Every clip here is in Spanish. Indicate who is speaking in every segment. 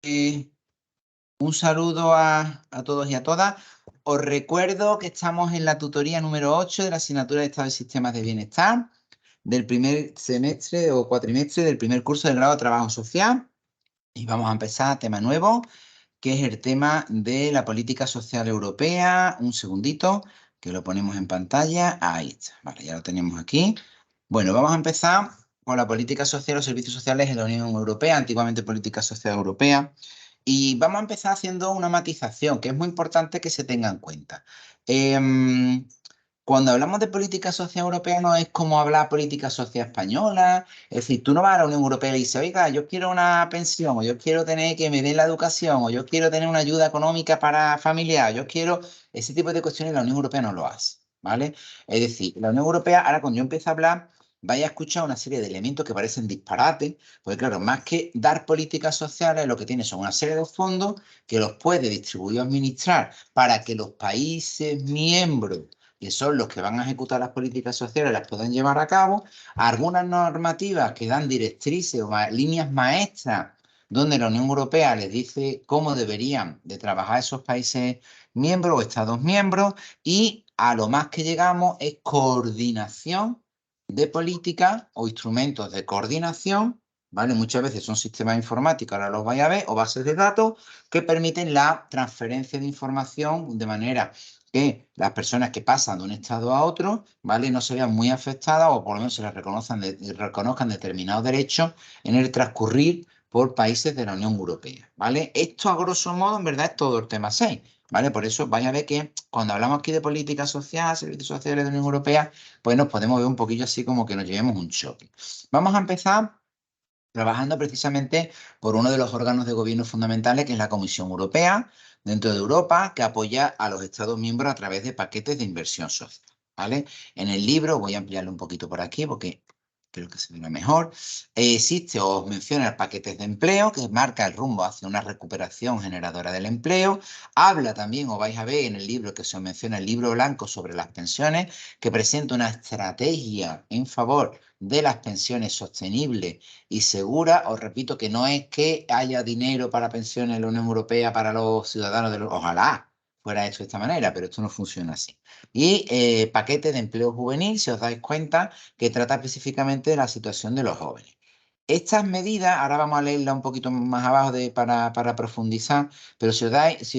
Speaker 1: Un saludo a todos y a todas. Os recuerdo que estamos en la tutoría número 8 de la asignatura de Estado y Sistemas de Bienestar del primer semestre o cuatrimestre del primer curso del grado de Trabajo Social. Y vamos a empezar tema nuevo, que es el tema de la política social europea. Un segundito, que lo ponemos en pantalla. Ahí está. Vale, ya lo tenemos aquí. Bueno, vamos a empezar con la política social o servicios sociales en la Unión Europea, antiguamente política social europea. Y vamos a empezar haciendo una matización, que es muy importante que se tenga en cuenta. Cuando hablamos de política social europea no es como hablar política social española. Es decir, tú no vas a la Unión Europea y le dices, oiga, yo quiero una pensión, o yo quiero tener que me den la educación, o yo quiero tener una ayuda económica para familiar, yo quiero... Ese tipo de cuestiones la Unión Europea no lo hace, ¿vale? Es decir, la Unión Europea, ahora cuando yo empiezo a hablar, vaya a escuchar una serie de elementos que parecen disparates, porque claro, más que dar políticas sociales, lo que tiene son una serie de fondos que los puede distribuir o administrar para que los países miembros, que son los que van a ejecutar las políticas sociales, las puedan llevar a cabo, algunas normativas que dan directrices o líneas maestras donde la Unión Europea les dice cómo deberían de trabajar esos países miembros o estados miembros, y a lo más que llegamos es coordinación de políticas o instrumentos de coordinación, ¿vale? Muchas veces son sistemas informáticos, ahora los vais a ver, o bases de datos que permiten la transferencia de información de manera que las personas que pasan de un estado a otro, ¿vale? No se vean muy afectadas o por lo menos se les reconozcan determinados derechos en el transcurrir por países de la Unión Europea, ¿vale? Esto a grosso modo en verdad es todo el tema 6, ¿vale? Por eso vais a ver que cuando hablamos aquí de política social, servicios sociales de la Unión Europea, pues nos podemos ver un poquillo así como que nos llevemos un choque. Vamos a empezar trabajando precisamente por uno de los órganos de gobierno fundamentales, que es la Comisión Europea, dentro de Europa, que apoya a los Estados miembros a través de paquetes de inversión social, ¿vale? En el libro, voy a ampliarlo un poquito por aquí porque creo que se verá mejor, existe o os menciona el paquete de empleo, que marca el rumbo hacia una recuperación generadora del empleo. Habla también, o vais a ver en el libro que se os menciona, el libro blanco sobre las pensiones, que presenta una estrategia en favor de las pensiones sostenibles y segura. Os repito que no es que haya dinero para pensiones en la Unión Europea para los ciudadanos de los... Ojalá fuera hecho de esta manera, pero esto no funciona así. Y paquete de empleo juvenil, si os dais cuenta, que trata específicamente de la situación de los jóvenes. Estas medidas, ahora vamos a leerla un poquito más abajo para profundizar, pero si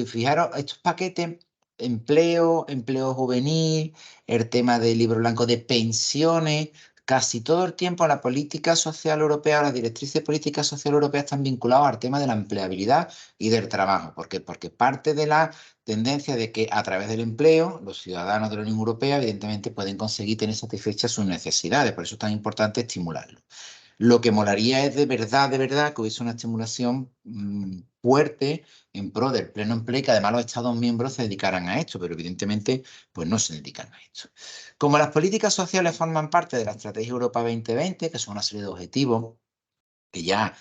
Speaker 1: os fijaros, estos paquetes, empleo juvenil, el tema del libro blanco de pensiones, casi todo el tiempo la política social europea, las directrices de política social europea están vinculadas al tema de la empleabilidad y del trabajo. ¿Por qué? Porque parte de la tendencia de que a través del empleo los ciudadanos de la Unión Europea evidentemente pueden conseguir tener satisfechas sus necesidades, por eso es tan importante estimularlo. Lo que molaría es de verdad, que hubiese una estimulación fuerte en pro del pleno empleo y que además los Estados miembros se dedicaran a esto, pero evidentemente pues no se dedican a esto. Como las políticas sociales forman parte de la Estrategia Europa 2020, que son una serie de objetivos que ya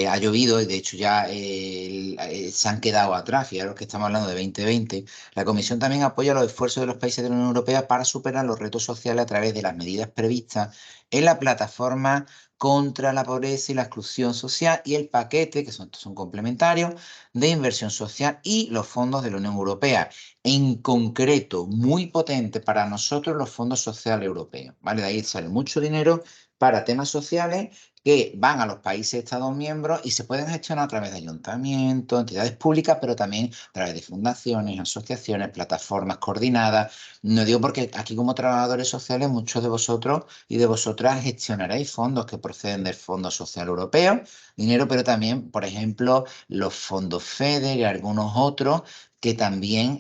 Speaker 1: ha llovido y de hecho ya se han quedado atrás, fijaros que estamos hablando de 2020, la Comisión también apoya los esfuerzos de los países de la Unión Europea para superar los retos sociales a través de las medidas previstas en la plataforma contra la pobreza y la exclusión social y el paquete, que son complementarios, de inversión social y los fondos de la Unión Europea. En concreto, muy potente para nosotros los fondos sociales europeos, ¿vale? De ahí sale mucho dinero para temas sociales que van a los países Estados miembros y se pueden gestionar a través de ayuntamientos, entidades públicas, pero también a través de fundaciones, asociaciones, plataformas coordinadas. No digo porque aquí como trabajadores sociales muchos de vosotros y de vosotras gestionaréis fondos que proceden del Fondo Social Europeo, dinero, pero también, por ejemplo, los fondos FEDER y algunos otros que también,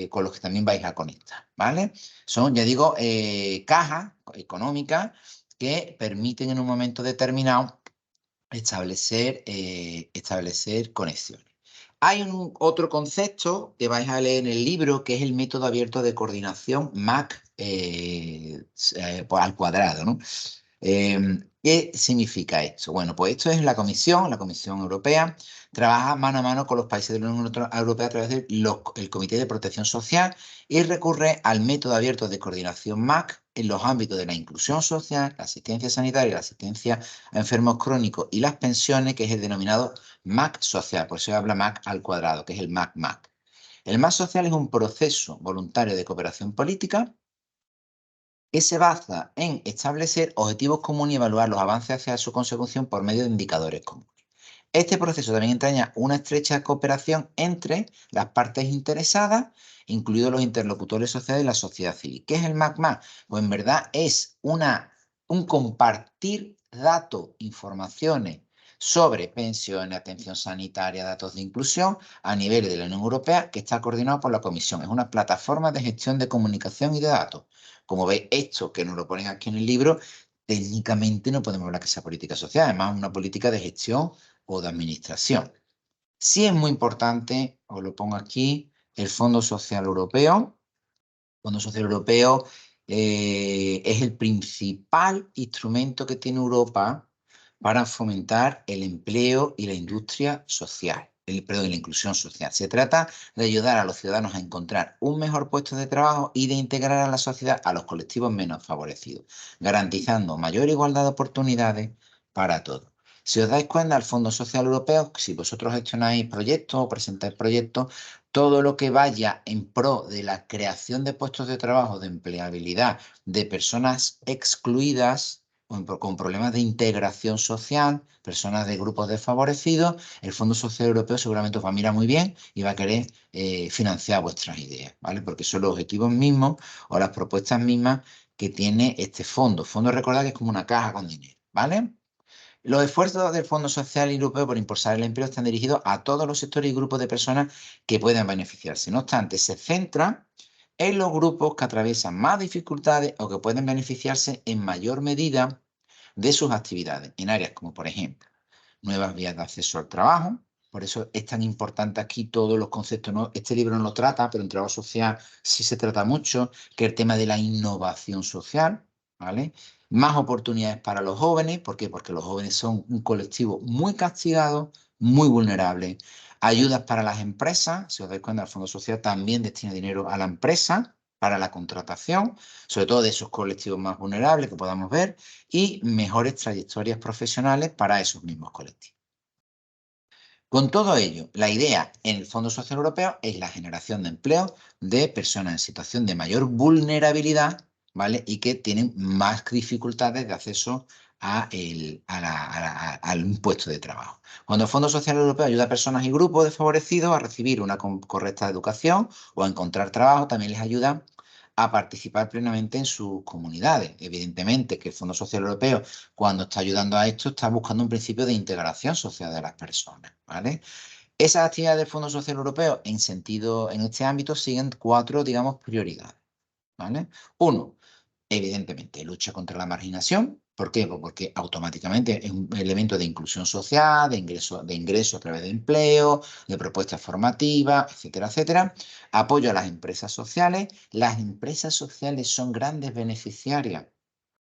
Speaker 1: con los que también vais a conectar, ¿vale? Son, ya digo, cajas económicas que permiten en un momento determinado establecer conexiones. Hay otro concepto que vais a leer en el libro, que es el método abierto de coordinación MAC pues al cuadrado, ¿no? ¿Qué significa esto? Bueno, pues esto es la Comisión Europea, trabaja mano a mano con los países de la Unión Europea a través del Comité de Protección Social y recurre al método abierto de coordinación MAC en los ámbitos de la inclusión social, la asistencia sanitaria, la asistencia a enfermos crónicos y las pensiones, que es el denominado MAC social, por eso se habla MAC al cuadrado, que es el MAC-MAC. El MAC social es un proceso voluntario de cooperación política que se basa en establecer objetivos comunes y evaluar los avances hacia su consecución por medio de indicadores comunes. Este proceso también entraña una estrecha cooperación entre las partes interesadas, incluidos los interlocutores sociales y la sociedad civil. ¿Qué es el MACMA? Pues en verdad es un compartir datos, informaciones sobre pensiones, atención sanitaria, datos de inclusión a nivel de la Unión Europea, que está coordinado por la Comisión. Es una plataforma de gestión de comunicación y de datos. Como veis, esto que nos lo ponen aquí en el libro, técnicamente no podemos hablar que sea política social, además es una política de gestión o de administración. Sí es muy importante, os lo pongo aquí, el Fondo Social Europeo. El Fondo Social Europeo es el principal instrumento que tiene Europa para fomentar el empleo y la industria social, perdón, la inclusión social. Se trata de ayudar a los ciudadanos a encontrar un mejor puesto de trabajo y de integrar a la sociedad a los colectivos menos favorecidos, garantizando mayor igualdad de oportunidades para todos. Si os dais cuenta, el Fondo Social Europeo, si vosotros gestionáis proyectos o presentáis proyectos, todo lo que vaya en pro de la creación de puestos de trabajo, de empleabilidad de personas excluidas o con problemas de integración social, personas de grupos desfavorecidos, el Fondo Social Europeo seguramente os va a mirar muy bien y va a querer financiar vuestras ideas, ¿vale? Porque son los objetivos mismos o las propuestas mismas que tiene este fondo. Fondo, recordad que es como una caja con dinero, ¿vale? Los esfuerzos del Fondo Social Europeo por impulsar el empleo están dirigidos a todos los sectores y grupos de personas que puedan beneficiarse. No obstante, se centra en los grupos que atraviesan más dificultades o que pueden beneficiarse en mayor medida de sus actividades, en áreas como, por ejemplo, nuevas vías de acceso al trabajo. Por eso es tan importante aquí todos los conceptos. ¿No? Este libro no lo trata, pero en trabajo social sí se trata mucho, que el tema de la innovación social, ¿vale? Más oportunidades para los jóvenes. ¿Por qué? Porque los jóvenes son un colectivo muy castigado, muy vulnerable. Ayudas para las empresas. Si os dais cuenta, el Fondo Social también destina dinero a la empresa para la contratación, sobre todo de esos colectivos más vulnerables que podamos ver, y mejores trayectorias profesionales para esos mismos colectivos. Con todo ello, la idea en el Fondo Social Europeo es la generación de empleo de personas en situación de mayor vulnerabilidad, ¿vale? Y que tienen más dificultades de acceso a un puesto de trabajo. Cuando el Fondo Social Europeo ayuda a personas y grupos desfavorecidos a recibir una correcta educación o a encontrar trabajo, también les ayuda a participar plenamente en sus comunidades. Evidentemente que el Fondo Social Europeo, cuando está ayudando a esto, está buscando un principio de integración social de las personas, ¿vale? Esas actividades del Fondo Social Europeo en este ámbito siguen cuatro, digamos, prioridades, ¿vale? Uno, evidentemente, lucha contra la marginación. ¿Por qué? Pues porque automáticamente es un elemento de inclusión social, de ingreso a través de empleo, de propuestas formativas, etcétera, etcétera. Apoyo a las empresas sociales. Las empresas sociales son grandes beneficiarias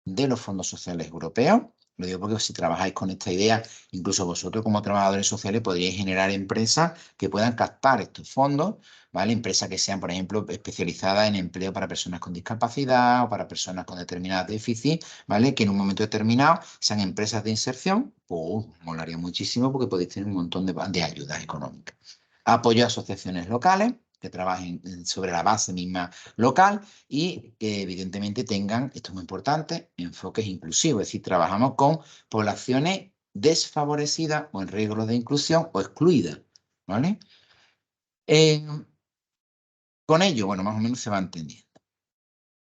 Speaker 1: de los fondos sociales europeos. Lo digo porque si trabajáis con esta idea, incluso vosotros como trabajadores sociales podríais generar empresas que puedan captar estos fondos, ¿vale? Empresas que sean, por ejemplo, especializadas en empleo para personas con discapacidad o para personas con determinados déficits, ¿vale? Que en un momento determinado sean empresas de inserción, pues molaría muchísimo porque podéis tener un montón de ayudas económicas. Apoyo a asociaciones locales que trabajen sobre la base misma local y que evidentemente tengan, esto es muy importante, enfoques inclusivos, es decir, trabajamos con poblaciones desfavorecidas o en riesgo de inclusión o excluidas, ¿vale? Eh, con ello, bueno, más o menos se va entendiendo.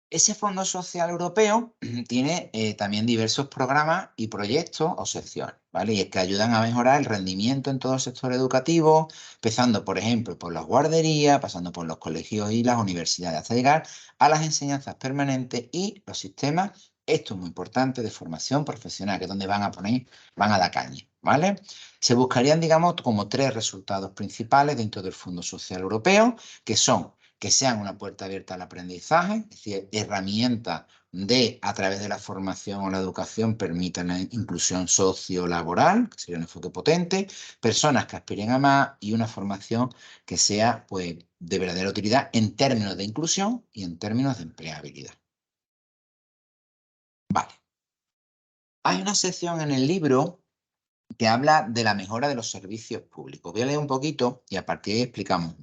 Speaker 1: Ese Fondo Social Europeo tiene también diversos programas y proyectos o secciones, ¿vale? Y es que ayudan a mejorar el rendimiento en todo el sector educativo, empezando, por ejemplo, por las guarderías, pasando por los colegios y las universidades, hasta llegar a las enseñanzas permanentes y los sistemas, esto es muy importante, de formación profesional, que es donde van a dar caña, ¿vale? Se buscarían, digamos, como tres resultados principales dentro del Fondo Social Europeo, que son que sean una puerta abierta al aprendizaje, es decir, herramientas a través de la formación o la educación, permitan la inclusión sociolaboral, que sería un enfoque potente, personas que aspiren a más y una formación que sea, pues, de verdadera utilidad en términos de inclusión y en términos de empleabilidad. Vale. Hay una sección en el libro que habla de la mejora de los servicios públicos. Voy a leer un poquito y a partir de ahí explicamos.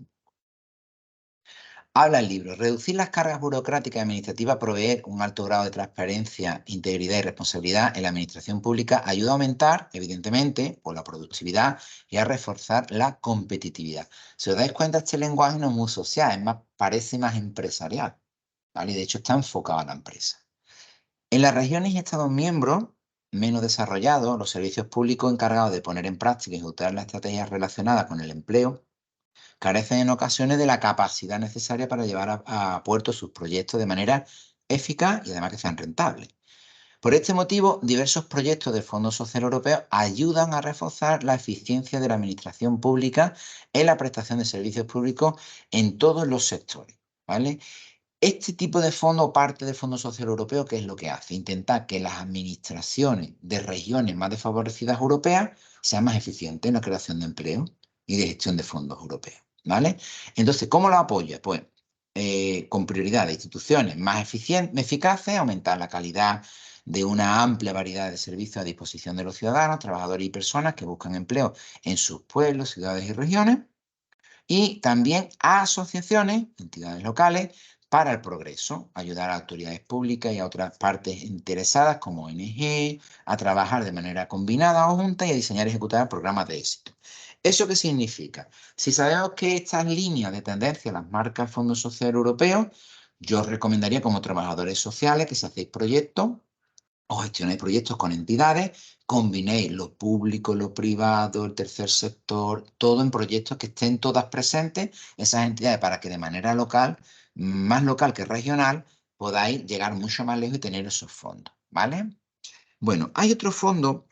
Speaker 1: Habla el libro, reducir las cargas burocráticas y administrativas, proveer un alto grado de transparencia, integridad y responsabilidad en la administración pública ayuda a aumentar, evidentemente, por la productividad y a reforzar la competitividad. Si os dais cuenta, este lenguaje no es muy social, es más, parece más empresarial, ¿vale? Y de hecho está enfocado a la empresa. En las regiones y estados miembros menos desarrollados, los servicios públicos encargados de poner en práctica y ejecutar las estrategias relacionadas con el empleo carecen en ocasiones de la capacidad necesaria para llevar a puerto sus proyectos de manera eficaz y además que sean rentables. Por este motivo, diversos proyectos del Fondo Social Europeo ayudan a reforzar la eficiencia de la administración pública en la prestación de servicios públicos en todos los sectores, ¿vale? Este tipo de fondo, parte del Fondo Social Europeo, ¿qué es lo que hace? Intentar que las administraciones de regiones más desfavorecidas europeas sean más eficientes en la creación de empleo y de gestión de fondos europeos, ¿vale? Entonces, ¿cómo lo apoya? Pues con prioridad de instituciones más eficaces, aumentar la calidad de una amplia variedad de servicios a disposición de los ciudadanos, trabajadores y personas que buscan empleo en sus pueblos, ciudades y regiones, y también a asociaciones, entidades locales, para el progreso, ayudar a autoridades públicas y a otras partes interesadas como ONG a trabajar de manera combinada o junta y a diseñar y ejecutar programas de éxito. ¿Eso qué significa? Si sabemos que estas líneas de tendencia las marca el Fondo Social Europeo, yo os recomendaría como trabajadores sociales que si hacéis proyectos o gestionáis proyectos con entidades, combinéis lo público, lo privado, el tercer sector, todo en proyectos que estén todas presentes, esas entidades, para que de manera local, más local que regional, podáis llegar mucho más lejos y tener esos fondos, ¿vale? Bueno, hay otro fondo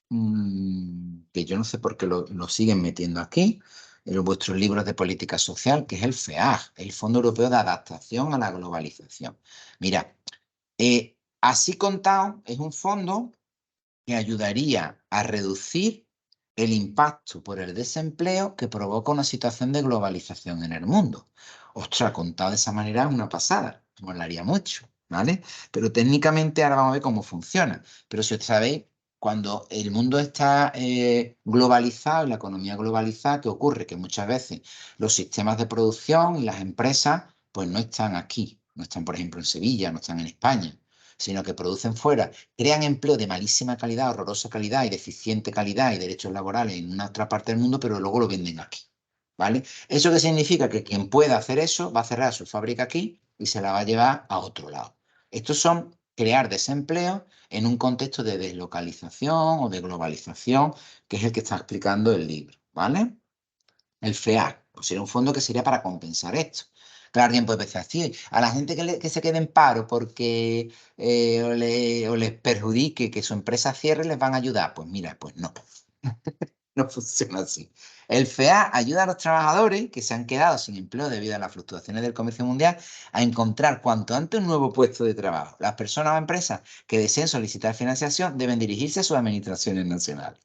Speaker 1: que yo no sé por qué lo siguen metiendo aquí, en vuestros libros de política social, que es el FEAG, el Fondo Europeo de Adaptación a la Globalización. Mira, así contado, es un fondo que ayudaría a reducir el impacto por el desempleo que provoca una situación de globalización en el mundo. Ostras, contado de esa manera es una pasada, molaría mucho, ¿vale? Pero técnicamente ahora vamos a ver cómo funciona. Pero si os sabéis, cuando el mundo está globalizado, la economía globalizada, ¿qué ocurre? Que muchas veces los sistemas de producción y las empresas pues no están aquí, no están, por ejemplo, en Sevilla, no están en España, sino que producen fuera, crean empleo de malísima calidad, horrorosa calidad y deficiente calidad y derechos laborales en una otra parte del mundo, pero luego lo venden aquí, ¿vale? ¿Eso qué significa? Que quien pueda hacer eso va a cerrar su fábrica aquí y se la va a llevar a otro lado. Estos son crear desempleo en un contexto de deslocalización o de globalización, que es el que está explicando el libro, ¿vale? El FEAC, pues sería un fondo que sería para compensar esto. Claro, alguien puede pensar, sí, a la gente que se quede en paro porque o les perjudique que su empresa cierre, les van a ayudar. Pues mira, pues no, no funciona así. El FEA ayuda a los trabajadores que se han quedado sin empleo debido a las fluctuaciones del comercio mundial a encontrar cuanto antes un nuevo puesto de trabajo. Las personas o empresas que deseen solicitar financiación deben dirigirse a sus administraciones nacionales.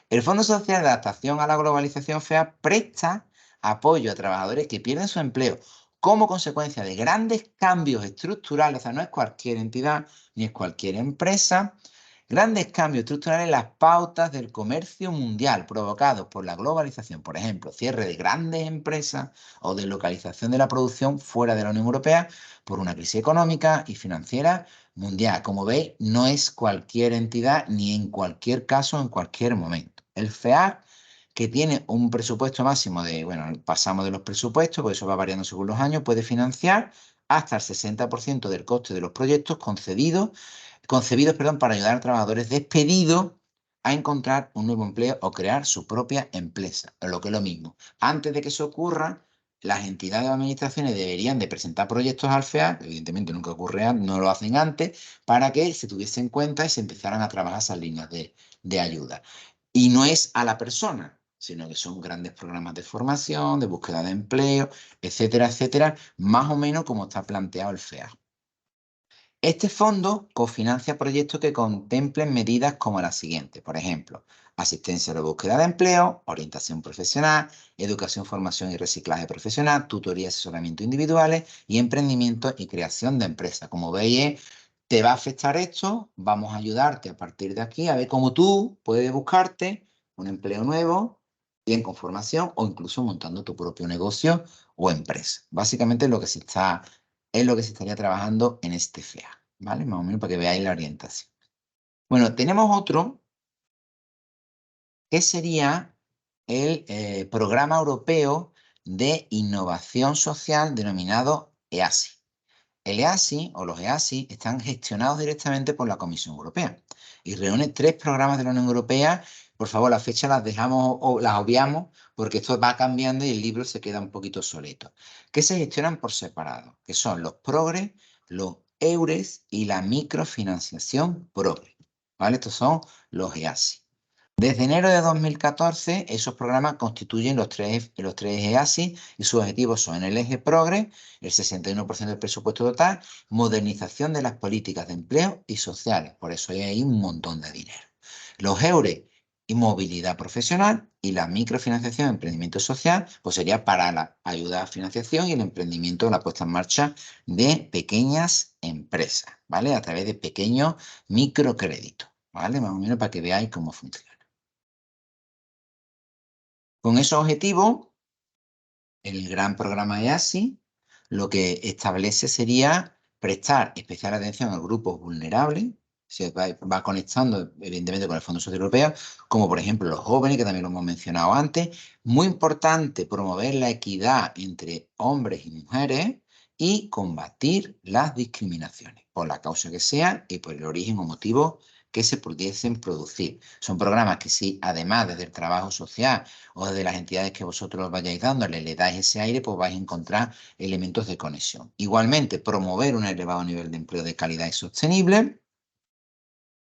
Speaker 1: El Fondo Social de Adaptación a la Globalización FEA presta apoyo a trabajadores que pierden su empleo como consecuencia de grandes cambios estructurales, o sea, no es cualquier entidad ni es cualquier empresa, grandes cambios estructurales en las pautas del comercio mundial provocados por la globalización, por ejemplo, cierre de grandes empresas o deslocalización de la producción fuera de la Unión Europea por una crisis económica y financiera mundial. Como veis, no es cualquier entidad ni en cualquier caso, en cualquier momento. El FEAC, que tiene un presupuesto máximo de, bueno, pasamos de los presupuestos, porque eso va variando según los años, puede financiar hasta el 60% del coste de los proyectos concebidos, para ayudar a trabajadores despedidos a encontrar un nuevo empleo o crear su propia empresa, lo que es lo mismo. Antes de que eso ocurra, las entidades o administraciones deberían de presentar proyectos al FEAC, evidentemente nunca ocurre, no lo hacen antes, para que se tuviese en cuenta y se empezaran a trabajar esas líneas de ayuda. Y no es a la persona, sino que son grandes programas de formación, de búsqueda de empleo, etcétera, etcétera, más o menos como está planteado el FEAC. Este fondo cofinancia proyectos que contemplen medidas como las siguientes, por ejemplo, asistencia a la búsqueda de empleo, orientación profesional, educación, formación y reciclaje profesional, tutoría y asesoramiento individuales y emprendimiento y creación de empresas. Como veis, te va a afectar esto, vamos a ayudarte a partir de aquí a ver cómo tú puedes buscarte un empleo nuevo, bien con formación o incluso montando tu propio negocio o empresa. Básicamente es lo que se estaría trabajando en este FEA, ¿vale? Más o menos para que veáis la orientación. Bueno, tenemos otro que sería el Programa Europeo de Innovación Social denominado EASI. El EASI o los EASI están gestionados directamente por la Comisión Europea y reúne 3 programas de la Unión Europea. Por favor, las fechas las dejamos o las obviamos porque esto va cambiando y el libro se queda un poquito obsoleto. Que se gestionan por separado, que son los PROGRE, los EURES y la microfinanciación PROGRE. ¿Vale? Estos son los EASI. Desde enero de 2014, esos programas constituyen los tres EASI y sus objetivos son: en el eje PROGRE, el 61% del presupuesto total, modernización de las políticas de empleo y sociales, por eso hay ahí un montón de dinero. Los EURE y movilidad profesional, y la microfinanciación de emprendimiento social, pues sería para la ayuda a financiación y el emprendimiento, la puesta en marcha de pequeñas empresas, ¿vale? A través de pequeños microcréditos, ¿vale? Más o menos para que veáis cómo funciona. Con esos objetivos, el gran programa EASI lo que establece sería prestar especial atención a grupos vulnerables, se va conectando evidentemente con el Fondo Social Europeo, como por ejemplo los jóvenes, que también lo hemos mencionado antes. Muy importante promover la equidad entre hombres y mujeres y combatir las discriminaciones, por la causa que sea y por el origen o motivo que se pudiesen producir. Son programas que sí, además desde el trabajo social o desde las entidades que vosotros vayáis dándole, le dais ese aire, pues vais a encontrar elementos de conexión. Igualmente, promover un elevado nivel de empleo de calidad y sostenible,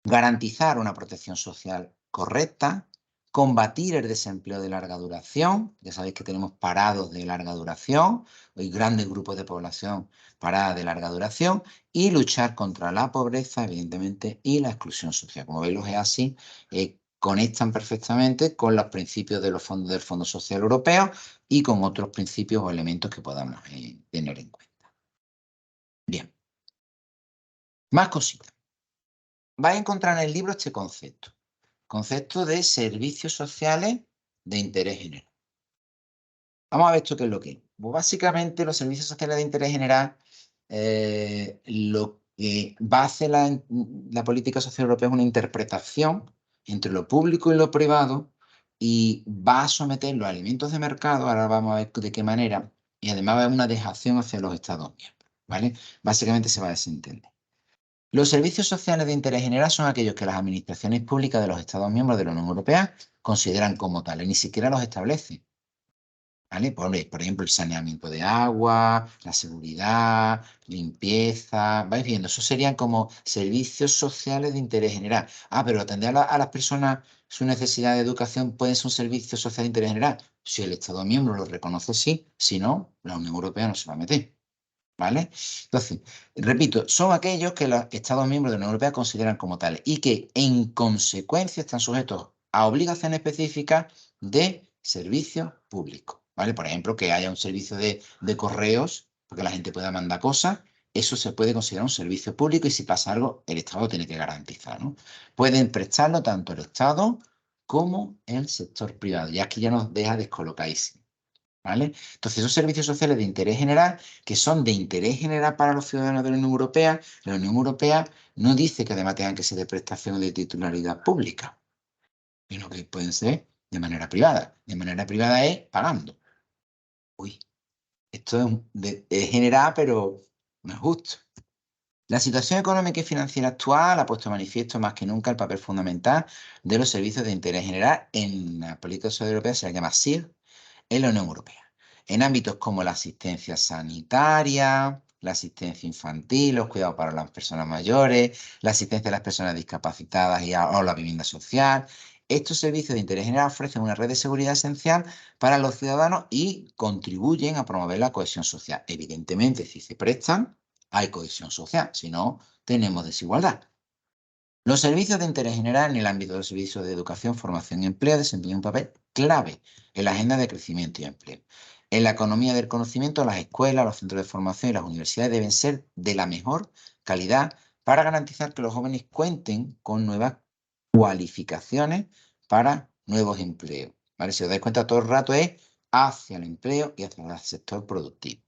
Speaker 1: garantizar una protección social correcta, combatir el desempleo de larga duración. Ya sabéis que tenemos parados de larga duración, hay grandes grupos de población parada de larga duración, y luchar contra la pobreza, evidentemente, y la exclusión social. Como veis, los EASI conectan perfectamente con los principios de los fondos del Fondo Social Europeo y con otros principios o elementos que podamos tener en cuenta. Bien, más cositas. Vais a encontrar en el libro este concepto de servicios sociales de interés general. Vamos a ver esto qué es lo que es. Pues básicamente los servicios sociales de interés general, lo que va a hacer la política social europea es una interpretación entre lo público y lo privado y va a someter los alimentos de mercado, ahora vamos a ver de qué manera, y además va a haber una dejación hacia los Estados miembros, ¿vale? Básicamente se va a desentender. Los servicios sociales de interés general son aquellos que las administraciones públicas de los Estados miembros de la Unión Europea consideran como tales, ni siquiera los establecen. ¿Vale? Por ejemplo, el saneamiento de agua, la seguridad, limpieza, vais viendo, eso serían como servicios sociales de interés general. Ah, pero atender a las personas su necesidad de educación puede ser un servicio social de interés general. Si el Estado miembro lo reconoce, sí, si no, la Unión Europea no se va a meter. ¿Vale? Entonces, repito, son aquellos que los Estados miembros de la Unión Europea consideran como tales y que en consecuencia están sujetos a obligaciones específicas de servicios públicos. ¿Vale? Por ejemplo, que haya un servicio de correos para que la gente pueda mandar cosas, eso se puede considerar un servicio público y si pasa algo, el Estado tiene que garantizar, ¿no? Pueden prestarlo tanto el Estado como el sector privado. Y aquí ya nos deja descolocadísimo. ¿Vale? Entonces, esos servicios sociales de interés general, que son de interés general para los ciudadanos de la Unión Europea no dice que además tengan que ser de prestación de titularidad pública, sino que pueden ser de manera privada. De manera privada es pagando. Uy, esto es general, pero no es justo. La situación económica y financiera actual ha puesto de manifiesto más que nunca el papel fundamental de los servicios de interés general en la política social europea, se la llama SIR, en la Unión Europea, en ámbitos como la asistencia sanitaria, la asistencia infantil, los cuidados para las personas mayores, la asistencia a las personas discapacitadas o la vivienda social. Estos servicios de interés general ofrecen una red de seguridad esencial para los ciudadanos y contribuyen a promover la cohesión social. Evidentemente, si se prestan, hay cohesión social, si no, tenemos desigualdad. Los servicios de interés general en el ámbito de los servicios de educación, formación y empleo desempeñan un papel clave en la agenda de crecimiento y empleo. En la economía del conocimiento, las escuelas, los centros de formación y las universidades deben ser de la mejor calidad para garantizar que los jóvenes cuenten con nuevas cualificaciones para nuevos empleos. ¿Vale? Si os dais cuenta, todo el rato es hacia el empleo y hacia el sector productivo.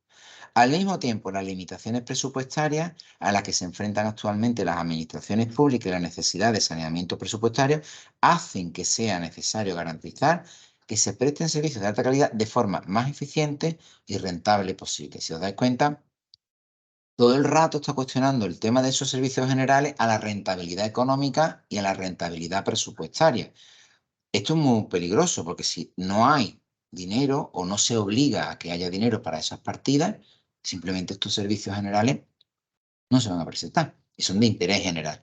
Speaker 1: Al mismo tiempo, las limitaciones presupuestarias a las que se enfrentan actualmente las administraciones públicas y la necesidad de saneamiento presupuestario hacen que sea necesario garantizar que se presten servicios de alta calidad de forma más eficiente y rentable posible. Si os dais cuenta, todo el rato está cuestionando el tema de esos servicios generales a la rentabilidad económica y a la rentabilidad presupuestaria. Esto es muy peligroso porque si no hay dinero o no se obliga a que haya dinero para esas partidas, simplemente estos servicios generales no se van a presentar y son de interés general.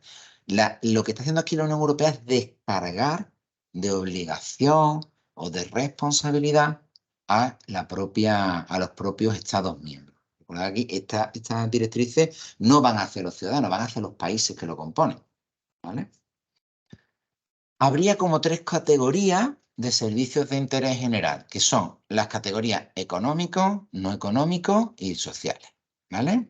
Speaker 1: Lo que está haciendo aquí la Unión Europea es descargar de obligación o de responsabilidad a los propios Estados miembros. Recordad aquí, estas directrices no van hacia los ciudadanos, van hacia los países que lo componen. ¿Vale? Habría como 3 categorías de servicios de interés general, que son las categorías económicos, no económicos y sociales. ¿Vale?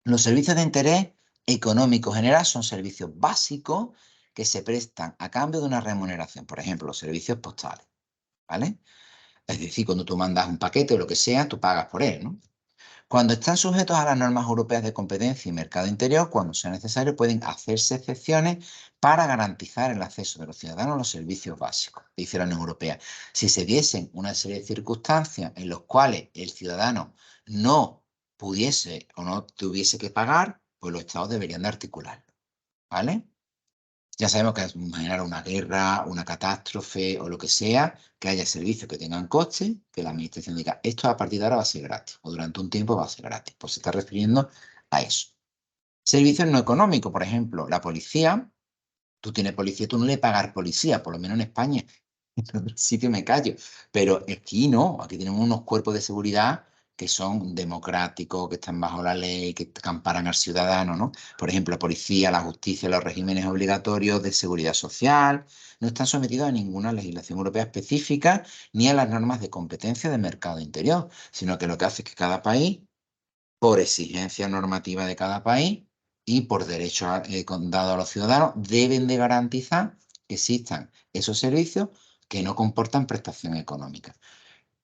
Speaker 1: Los servicios de interés económico general son servicios básicos que se prestan a cambio de una remuneración. Por ejemplo, los servicios postales. ¿Vale? Es decir, cuando tú mandas un paquete o lo que sea, tú pagas por él, ¿no? Cuando están sujetos a las normas europeas de competencia y mercado interior, cuando sea necesario, pueden hacerse excepciones para garantizar el acceso de los ciudadanos a los servicios básicos, dice la Unión Europea. Si se diesen una serie de circunstancias en las cuales el ciudadano no pudiese o no tuviese que pagar, pues los estados deberían de articularlo, ¿vale? Ya sabemos que imaginar una guerra, una catástrofe o lo que sea, que haya servicios que tengan coste, que la administración diga, esto a partir de ahora va a ser gratis, o durante un tiempo va a ser gratis. Pues se está refiriendo a eso. Servicios no económicos, por ejemplo, la policía. Tú tienes policía, tú no le pagas policía, por lo menos en España. En otro sitio me callo. Pero aquí no, aquí tenemos unos cuerpos de seguridad que son democráticos, que están bajo la ley, que amparan al ciudadano, ¿no? Por ejemplo, la policía, la justicia, los regímenes obligatorios de seguridad social no están sometidos a ninguna legislación europea específica ni a las normas de competencia del mercado interior, sino que lo que hace es que cada país, por exigencia normativa de cada país y por derecho dado a los ciudadanos, deben de garantizar que existan esos servicios que no comportan prestación económica.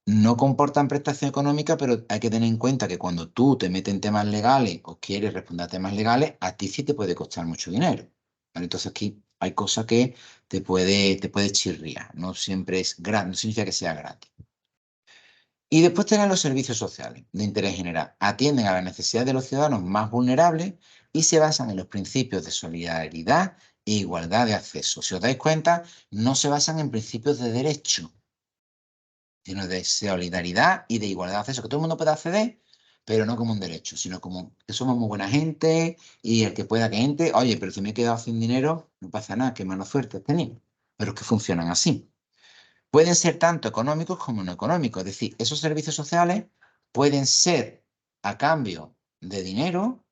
Speaker 1: No comportan prestación económica, pero hay que tener en cuenta que cuando tú te metes en temas legales o quieres responder a temas legales, a ti sí te puede costar mucho dinero. ¿Vale? Entonces aquí hay cosas que te puede chirriar. No siempre es gratis, no significa que sea gratis. Y después tenemos los servicios sociales de interés general. Atienden a las necesidades de los ciudadanos más vulnerables y se basan en los principios de solidaridad e igualdad de acceso. Si os dais cuenta, no se basan en principios de derecho, sino de solidaridad y de igualdad de acceso, que todo el mundo pueda acceder, pero no como un derecho, sino como que somos muy buena gente y el que pueda que entre, oye, pero si me he quedado sin dinero, no pasa nada, qué mala suerte has tenido. Pero es que funcionan así. Pueden ser tanto económicos como no económicos, es decir, esos servicios sociales pueden ser a cambio de dinero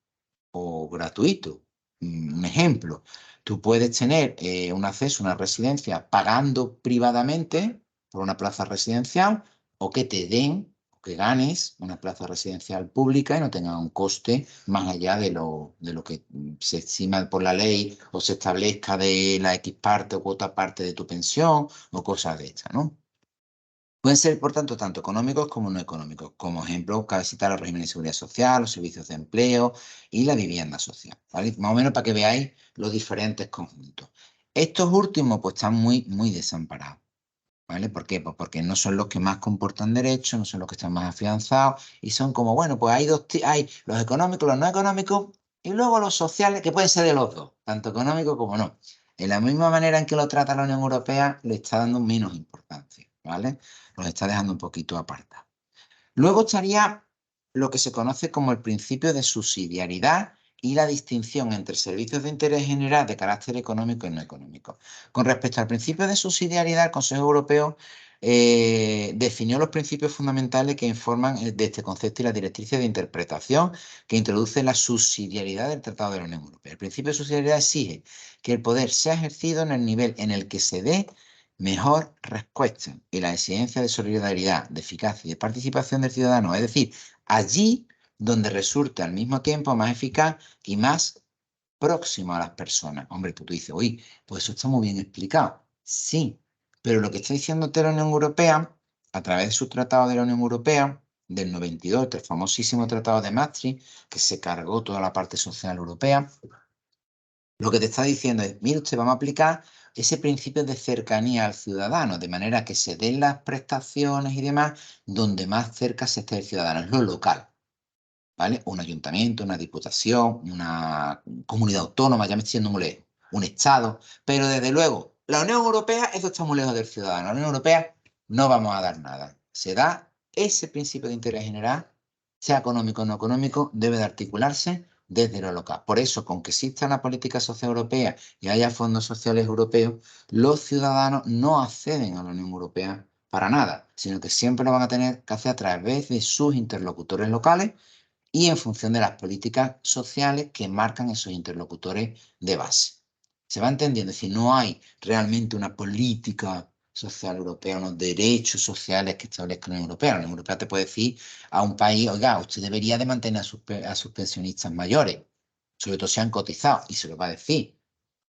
Speaker 1: o gratuito. Un ejemplo, tú puedes tener un acceso a una residencia pagando privadamente por una plaza residencial o que te den o que ganes una plaza residencial pública y no tenga un coste más allá de lo que se estima por la ley o se establezca de la X parte o cuota parte de tu pensión o cosas de estas, ¿no? Pueden ser, por tanto, tanto económicos como no económicos. Como ejemplo, cabe citar los regímenes de seguridad social, los servicios de empleo y la vivienda social, ¿vale? Más o menos para que veáis los diferentes conjuntos. Estos últimos, pues, están muy, muy desamparados, ¿vale? ¿Por qué? Pues porque no son los que más comportan derechos, no son los que están más afianzados y son como, bueno, pues hay los económicos, los no económicos y luego los sociales, que pueden ser de los dos, tanto económicos como no. En la misma manera en que lo trata la Unión Europea, le está dando menos importancia, ¿vale? Los está dejando un poquito apartados. Luego estaría lo que se conoce como el principio de subsidiariedad y la distinción entre servicios de interés general de carácter económico y no económico. Con respecto al principio de subsidiariedad, el Consejo Europeo definió los principios fundamentales que informan de este concepto y las directrices de interpretación que introduce la subsidiariedad del Tratado de la Unión Europea. El principio de subsidiariedad exige que el poder sea ejercido en el nivel en el que se dé mejor respuesta y la exigencia de solidaridad, de eficacia y de participación del ciudadano, es decir, allí donde resulte al mismo tiempo más eficaz y más próximo a las personas. Hombre, pues tú dices, oye, pues eso está muy bien explicado. Sí, pero lo que está diciéndote la Unión Europea, a través de su tratado de la Unión Europea, del 92, el famosísimo tratado de Maastricht, que se cargó toda la parte social europea, lo que te está diciendo es, mire usted, vamos a aplicar ese principio de cercanía al ciudadano, de manera que se den las prestaciones y demás donde más cerca se esté el ciudadano, es lo local, ¿vale? Un ayuntamiento, una diputación, una comunidad autónoma, ya me estoy yendo muy lejos, un estado, pero desde luego, la Unión Europea, eso está muy lejos del ciudadano. La Unión Europea no vamos a dar nada. Se da ese principio de interés general, sea económico o no económico, debe de articularse desde lo local. Por eso, con que exista una política social europea y haya fondos sociales europeos, los ciudadanos no acceden a la Unión Europea para nada, sino que siempre lo van a tener que hacer a través de sus interlocutores locales y en función de las políticas sociales que marcan esos interlocutores de base. ¿Se va entendiendo? Es decir, no hay realmente una política social europea, unos derechos sociales que establezca la Unión Europea. La Unión Europea te puede decir a un país, oiga, usted debería de mantener a sus pensionistas mayores, sobre todo si han cotizado, y se lo va a decir.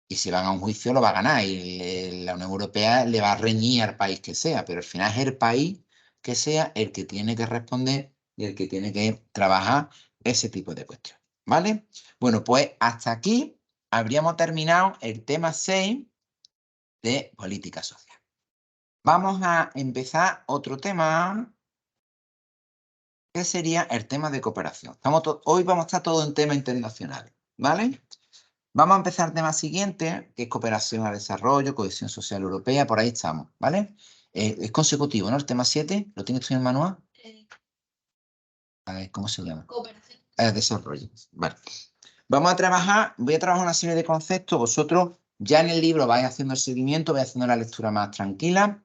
Speaker 1: Y si van a un juicio lo va a ganar y la Unión Europea le va a reñir al país que sea, pero al final es el país que sea el que tiene que responder y el que tiene que trabajar ese tipo de cuestiones. ¿Vale? Bueno, pues hasta aquí habríamos terminado el tema 6 de política social. Vamos a empezar otro tema que sería el tema de cooperación. Hoy vamos a estar todo en tema internacional, ¿vale? Vamos a empezar el tema siguiente, que es cooperación al desarrollo, cohesión social europea, por ahí estamos, ¿vale? Es consecutivo, ¿no? El tema 7, ¿lo tienes tú en el manual? A ver, ¿cómo se llama? Cooperación. Desarrollo, vale. Vamos a trabajar, voy a trabajar una serie de conceptos, vosotros ya en el libro vais haciendo el seguimiento, vais haciendo la lectura más tranquila,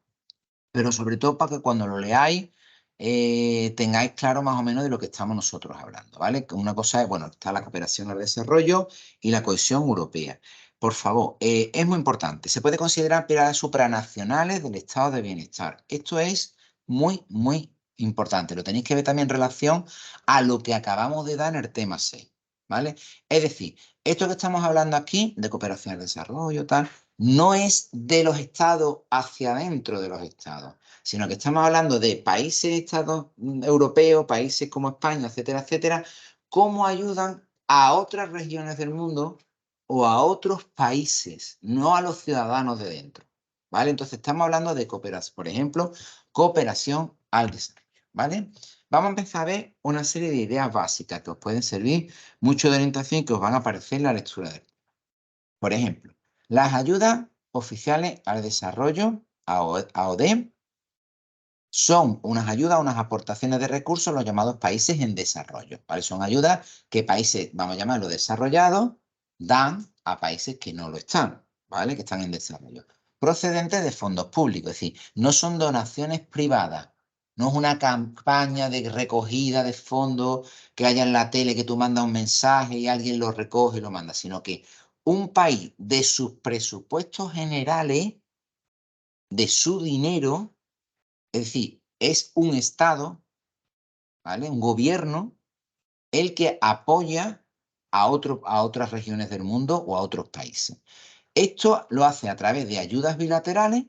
Speaker 1: pero sobre todo para que cuando lo leáis tengáis claro más o menos de lo que estamos nosotros hablando, ¿vale? Una cosa es, bueno, está la cooperación al desarrollo y la cohesión europea. Por favor, es muy importante. Se puede considerar pilares supranacionales del estado de bienestar. Esto es muy, muy importante. Lo tenéis que ver también en relación a lo que acabamos de dar en el tema 6, ¿vale? Es decir, esto que estamos hablando aquí, de cooperación al desarrollo, tal, no es de los estados hacia adentro de los estados, sino que estamos hablando de países, estados europeos, países como España, etcétera, etcétera, cómo ayudan a otras regiones del mundo o a otros países, no a los ciudadanos de dentro, ¿vale? Entonces estamos hablando de cooperación, por ejemplo, cooperación al desarrollo, ¿vale? Vamos a empezar a ver una serie de ideas básicas que os pueden servir mucho de orientación y que os van a aparecer en la lectura del. Por ejemplo, las ayudas oficiales al desarrollo, AOD, son unas ayudas, unas aportaciones de recursos a los llamados países en desarrollo, ¿vale? Son ayudas que países, vamos a llamarlo desarrollados, dan a países que no lo están, ¿vale? Que están en desarrollo. Procedentes de fondos públicos, es decir, no son donaciones privadas, no es una campaña de recogida de fondos que haya en la tele que tú mandas un mensaje y alguien lo recoge y lo manda, sino que un país de sus presupuestos generales, de su dinero, es decir, es un Estado, ¿vale? Un gobierno, el que apoya a otras regiones del mundo o a otros países. Esto lo hace a través de ayudas bilaterales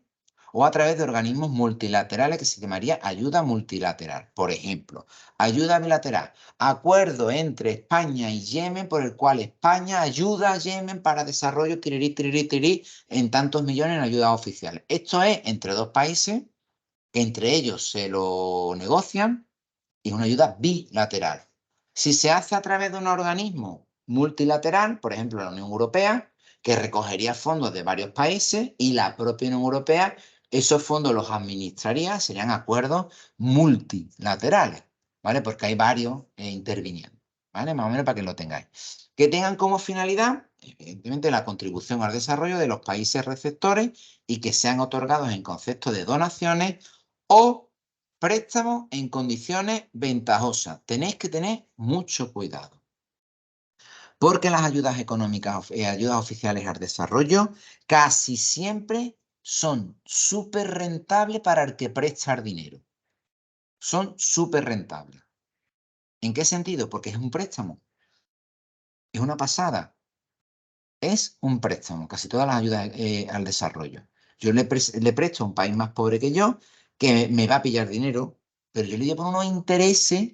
Speaker 1: o a través de organismos multilaterales que se llamaría ayuda multilateral. Por ejemplo, ayuda bilateral, acuerdo entre España y Yemen por el cual España ayuda a Yemen para desarrollo en tantos millones en ayudas oficiales. Esto es entre dos países que entre ellos se lo negocian y es una ayuda bilateral. Si se hace a través de un organismo multilateral, por ejemplo la Unión Europea, que recogería fondos de varios países y la propia Unión Europea, esos fondos los administraría, serían acuerdos multilaterales, ¿vale? Porque hay varios interviniendo, ¿vale? Más o menos para que lo tengáis. Que tengan como finalidad, evidentemente, la contribución al desarrollo de los países receptores y que sean otorgados en concepto de donaciones o préstamos en condiciones ventajosas. Tenéis que tener mucho cuidado. Porque las ayudas económicas, ayudas oficiales al desarrollo, casi siempre son súper rentables para el que presta el dinero. Son súper rentables. ¿En qué sentido? Porque es un préstamo. Es una pasada. es un préstamo, casi todas las ayudas al desarrollo. Yo le presto a un país más pobre que yo, que me va a pillar dinero, pero yo le doy por unos intereses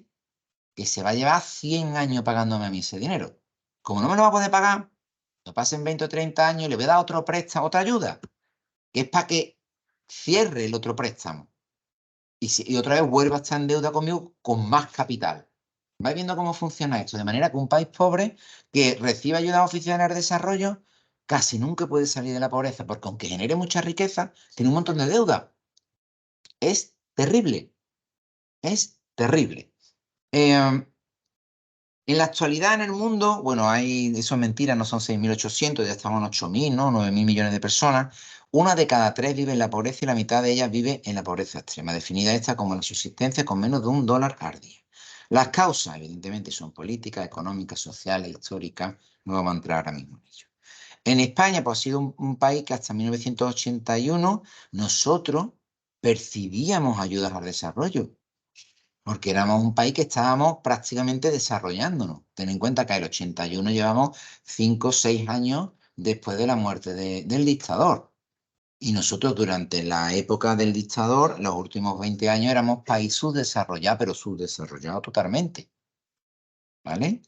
Speaker 1: que se va a llevar 100 años pagándome a mí ese dinero. Como no me lo va a poder pagar, no pasen 20 o 30 años y le voy a dar otro préstamo, otra ayuda, que es para que cierre el otro préstamo. Y otra vez vuelva a estar en deuda conmigo con más capital. ¿Vais viendo cómo funciona esto? De manera que un país pobre que recibe ayuda oficial al desarrollo casi nunca puede salir de la pobreza, porque aunque genere mucha riqueza, tiene un montón de deuda. Es terrible, es terrible. En la actualidad en el mundo, bueno, eso es mentira, no son 6.800, ya estamos en 8.000, ¿no? 9.000 millones de personas. Una de cada tres vive en la pobreza y la mitad de ellas vive en la pobreza extrema, definida esta como la subsistencia con menos de $1 al día. Las causas, evidentemente, son políticas, económicas, sociales, históricas. No vamos a entrar ahora mismo en ello. En España, pues ha sido un país que hasta 1981 nosotros percibíamos ayudas al desarrollo, porque éramos un país que estábamos prácticamente desarrollándonos. Ten en cuenta que en el 81 llevamos 5 o 6 años después de la muerte del dictador. Y nosotros durante la época del dictador, los últimos 20 años, éramos país subdesarrollado, pero subdesarrollado totalmente. ¿Vale?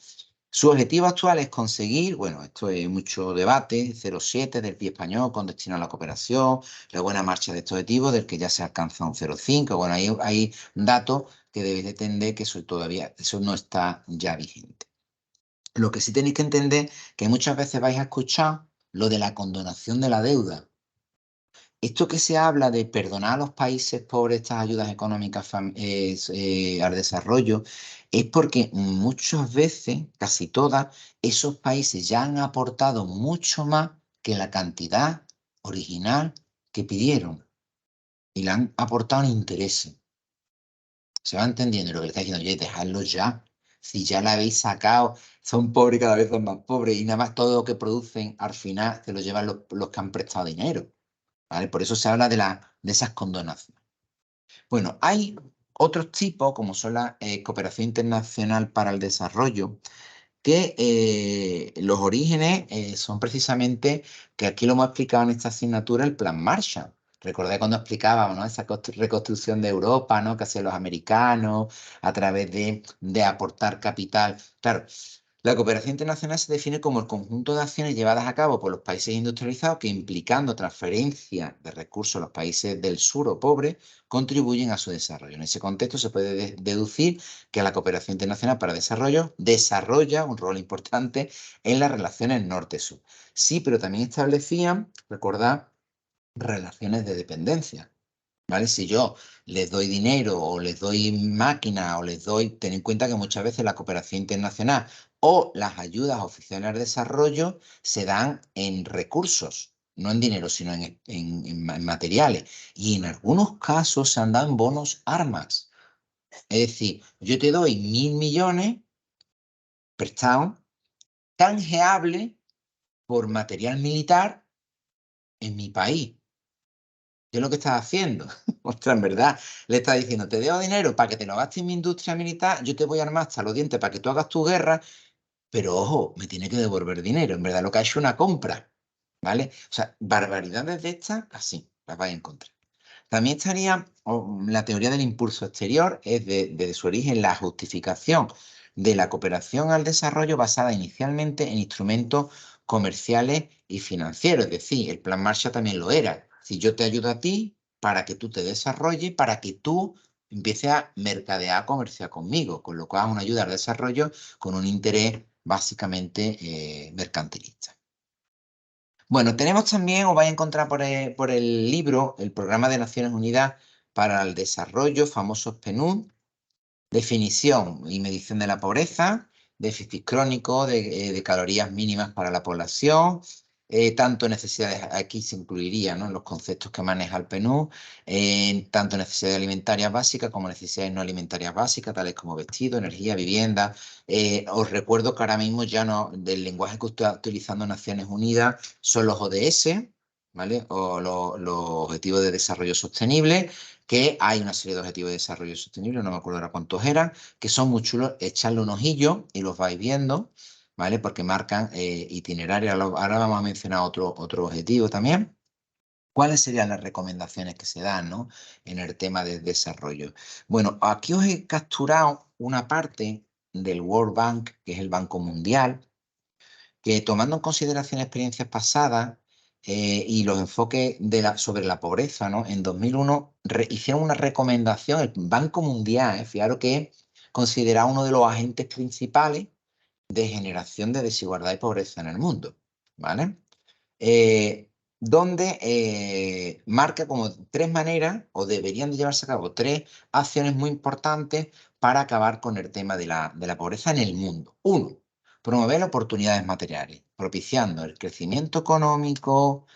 Speaker 1: Su objetivo actual es conseguir, bueno, esto es mucho debate, 0,7 del PIB español con destino a la cooperación, la buena marcha de estos objetivos, del que ya se alcanza un 0,5. Bueno, hay datos que debéis de entender que eso no está ya vigente. Lo que sí tenéis que entender que muchas veces vais a escuchar lo de la condonación de la deuda. Esto que se habla de perdonar a los países pobres estas ayudas económicas al desarrollo es porque muchas veces, casi todas, esos países ya han aportado mucho más que la cantidad original que pidieron y le han aportado en intereses. Se va entendiendo lo que le está diciendo, oye, dejadlo ya. Si ya la habéis sacado, son pobres, cada vez son más pobres y nada más todo lo que producen al final se lo llevan los que han prestado dinero. ¿Vale? Por eso se habla de esas condonaciones. Bueno, hay otros tipos, como son la cooperación internacional para el desarrollo, que los orígenes son precisamente, que aquí lo hemos explicado en esta asignatura, el Plan Marshall. Recordé cuando explicábamos, ¿no?, esa reconstrucción de Europa, ¿no?, que hacían los americanos a través de aportar capital. Claro, la cooperación internacional se define como el conjunto de acciones llevadas a cabo por los países industrializados que, implicando transferencia de recursos a los países del sur o pobres, contribuyen a su desarrollo. En ese contexto se puede deducir que la cooperación internacional para el desarrollo desarrolla un rol importante en las relaciones norte-sur. Sí, pero también establecían, recordad, relaciones de dependencia. ¿Vale? Si yo les doy dinero o les doy máquina o les doy, ten en cuenta que muchas veces la cooperación internacional o las ayudas oficiales al desarrollo se dan en recursos, no en dinero, sino en materiales. Y en algunos casos se han dado en bonos armas. Es decir, yo te doy 1.000 millones prestados, canjeable por material militar en mi país. ¿Qué es lo que estás haciendo? Ostras, en verdad, le estás diciendo, te dejo dinero para que te lo gastes en mi industria militar, yo te voy a armar hasta los dientes para que tú hagas tu guerra, pero ojo, me tiene que devolver dinero. En verdad, lo que ha hecho es una compra, ¿vale? O sea, barbaridades de estas, así, las vais a encontrar. También estaría la teoría del impulso exterior, es desde su origen la justificación de la cooperación al desarrollo basada inicialmente en instrumentos comerciales y financieros. Es decir, el Plan Marshall también lo era. Si yo te ayudo a ti para que tú te desarrolles, para que tú empieces a mercadear, a comerciar conmigo, con lo cual es una ayuda al desarrollo con un interés básicamente mercantilista. Bueno, tenemos también, os vais a encontrar por el libro, el Programa de Naciones Unidas para el Desarrollo, famosos PNUD, definición y medición de la pobreza, déficit crónico de calorías mínimas para la población, tanto necesidades, aquí se incluiría, ¿no?, en los conceptos que maneja el PNUD, tanto necesidades alimentarias básicas como necesidades no alimentarias básicas, tales como vestido, energía, vivienda. Os recuerdo que ahora mismo ya no, del lenguaje que está utilizando Naciones Unidas son los ODS, ¿vale? O los Objetivos de Desarrollo Sostenible, que hay una serie de objetivos de desarrollo sostenible, no me acuerdo ahora cuántos eran, que son muy chulos, echarle un ojillo y los vais viendo. ¿vale? Porque marcan itinerarios. Ahora vamos a mencionar otro objetivo también. ¿Cuáles serían las recomendaciones que se dan, ¿no?, en el tema de desarrollo? Bueno, aquí os he capturado una parte del World Bank, que es el Banco Mundial, que tomando en consideración experiencias pasadas y los enfoques sobre la pobreza, ¿no?, en 2001 hicieron una recomendación, el Banco Mundial, fijaros que es considerado uno de los agentes principales de generación de desigualdad y pobreza en el mundo, ¿vale? eh, donde marca como 3 maneras, o deberían de llevarse a cabo 3 acciones muy importantes para acabar con el tema de la pobreza en el mundo. 1, promover oportunidades materiales, propiciando el crecimiento económico,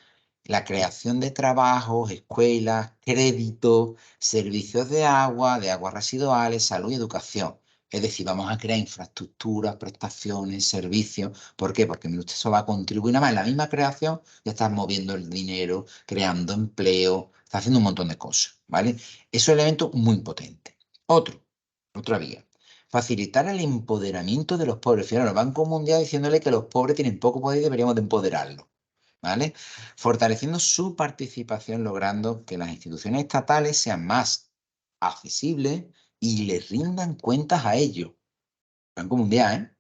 Speaker 1: la creación de trabajos, escuelas, crédito, servicios de aguas residuales, salud y educación. Es decir, vamos a crear infraestructuras, prestaciones, servicios. ¿Por qué? Porque mire usted, eso va a contribuir. Nada más en la misma creación ya estás moviendo el dinero, creando empleo, está haciendo un montón de cosas, ¿vale? Es un elemento muy potente. Otra vía. Facilitar el empoderamiento de los pobres. Fíjate, el Banco Mundial diciéndole que los pobres tienen poco poder y deberíamos de empoderarlos, ¿vale? Fortaleciendo su participación, logrando que las instituciones estatales sean más accesibles y les rindan cuentas a ellos. Banco Mundial, ¿eh?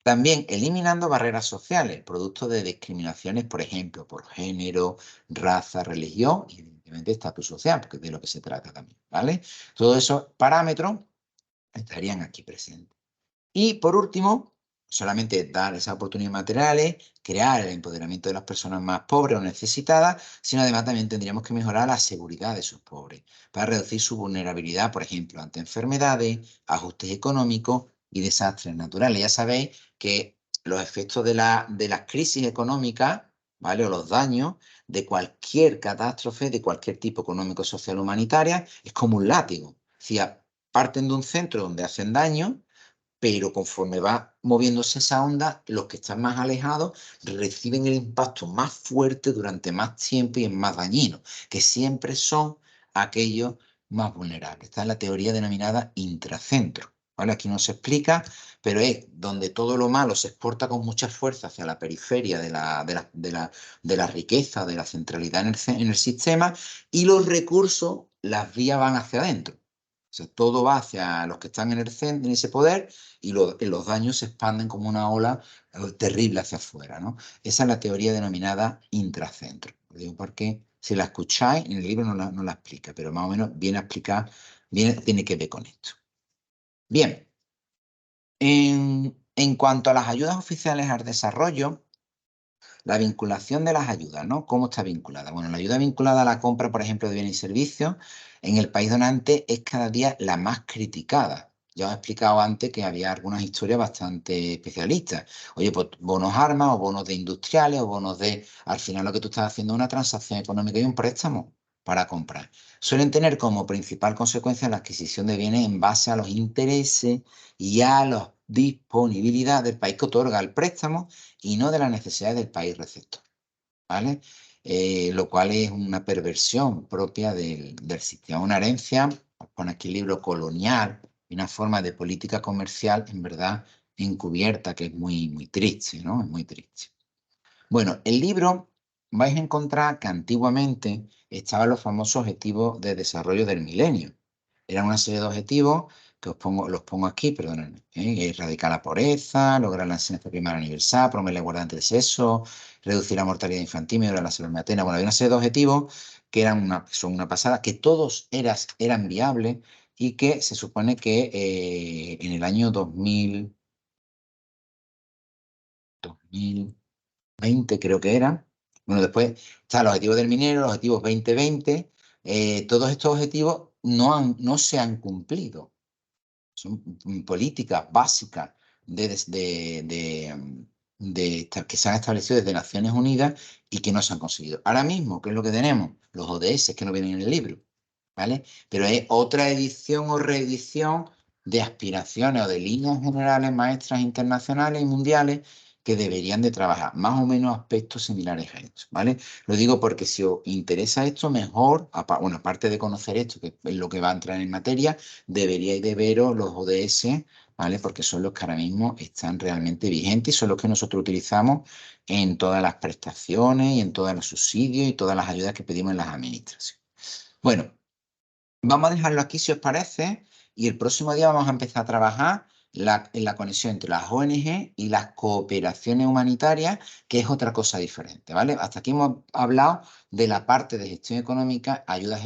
Speaker 1: También eliminando barreras sociales, producto de discriminaciones, por ejemplo, por género, raza, religión y evidentemente estatus social, porque es de lo que se trata también, ¿vale? Todos esos parámetros estarían aquí presentes. Y por último, solamente dar esas oportunidades materiales, crear el empoderamiento de las personas más pobres o necesitadas, sino además también tendríamos que mejorar la seguridad de esos pobres para reducir su vulnerabilidad, por ejemplo, ante enfermedades, ajustes económicos y desastres naturales. Ya sabéis que los efectos de las crisis económicas, ¿vale?, o los daños de cualquier catástrofe, de cualquier tipo económico, social, humanitaria, es como un látigo. Si parten de un centro donde hacen daño, pero conforme va moviéndose esa onda, los que están más alejados reciben el impacto más fuerte durante más tiempo y es más dañino, que siempre son aquellos más vulnerables. Esta es la teoría denominada intracentro, ¿vale? Aquí no se explica, pero es donde todo lo malo se exporta con mucha fuerza hacia la periferia de la riqueza, de la centralidad en el sistema, y los recursos, las vías van hacia adentro. O sea, todo va hacia los que están en el centro, en ese poder, y los daños se expanden como una ola terrible hacia afuera, ¿no? Esa es la teoría denominada intracentro. Lo digo porque si la escucháis, en el libro no la explica, pero más o menos viene a explicar, tiene que ver con esto. Bien, en cuanto a las ayudas oficiales al desarrollo, la vinculación de las ayudas, ¿no? ¿Cómo está vinculada? Bueno, la ayuda vinculada a la compra, por ejemplo, de bienes y servicios, en el país donante es cada día la más criticada. Ya os he explicado antes que había algunas historias bastante especialistas. Oye, pues bonos armas o bonos de industriales o bonos de... Al final lo que tú estás haciendo es una transacción económica y un préstamo para comprar. Suelen tener como principal consecuencia la adquisición de bienes en base a los intereses y a la disponibilidad del país que otorga el préstamo y no de las necesidades del país receptor, ¿vale? Lo cual es una perversión propia del sistema, una herencia, os pone aquí el libro colonial, y una forma de política comercial, en verdad, encubierta, que es muy, muy triste, ¿no? Es muy triste. Bueno, el libro vais a encontrar que antiguamente estaban los famosos objetivos de desarrollo del milenio. Eran una serie de objetivos que los pongo aquí, perdónenme. Erradicar la pobreza, lograr la enseñanza primaria universal, promover la igualdad entre el sexo, reducir la mortalidad infantil, mejorar la salud materna. Bueno, había una serie de objetivos que son una pasada, que todos eran viables y que se supone que en el año 2020 creo que era. Bueno, después están los objetivos del minero, los objetivos 2020. Todos estos objetivos no se han cumplido. Son políticas básicas que se han establecido desde Naciones Unidas y que no se han conseguido. Ahora mismo, ¿qué es lo que tenemos? Los ODS, que no vienen en el libro, ¿vale? Pero es otra edición o reedición de aspiraciones o de líneas generales maestras internacionales y mundiales que deberían de trabajar más o menos aspectos similares a estos, ¿vale? Lo digo porque si os interesa esto, mejor, aparte de conocer esto, que es lo que va a entrar en materia, deberíais de veros los ODS ¿vale? Porque son los que ahora mismo están realmente vigentes y son los que nosotros utilizamos en todas las prestaciones y en todos los subsidios y todas las ayudas que pedimos en las administraciones. Bueno, vamos a dejarlo aquí si os parece y el próximo día vamos a empezar a trabajar en la conexión entre las ONG y las cooperaciones humanitarias, que es otra cosa diferente, ¿vale? Hasta aquí hemos hablado de la parte de gestión económica, ayudas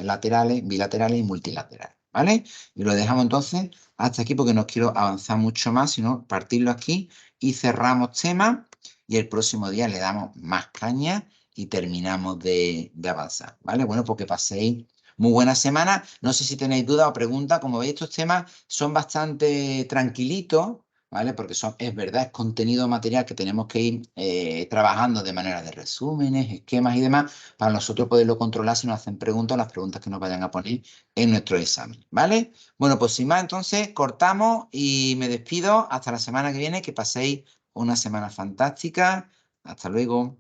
Speaker 1: laterales, bilaterales y multilaterales, ¿vale? Y lo dejamos entonces hasta aquí porque no quiero avanzar mucho más, sino partirlo aquí y cerramos temas y el próximo día le damos más caña y terminamos de avanzar, ¿vale? Bueno, porque paséis muy buena semana. No sé si tenéis dudas o preguntas. Como veis, estos temas son bastante tranquilitos, ¿vale? Porque es verdad, es contenido material que tenemos que ir trabajando de manera de resúmenes, esquemas y demás, para nosotros poderlo controlar si nos hacen preguntas, las preguntas que nos vayan a poner en nuestro examen, ¿vale? Bueno, pues sin más, entonces cortamos y me despido hasta la semana que viene. Que paséis una semana fantástica. Hasta luego.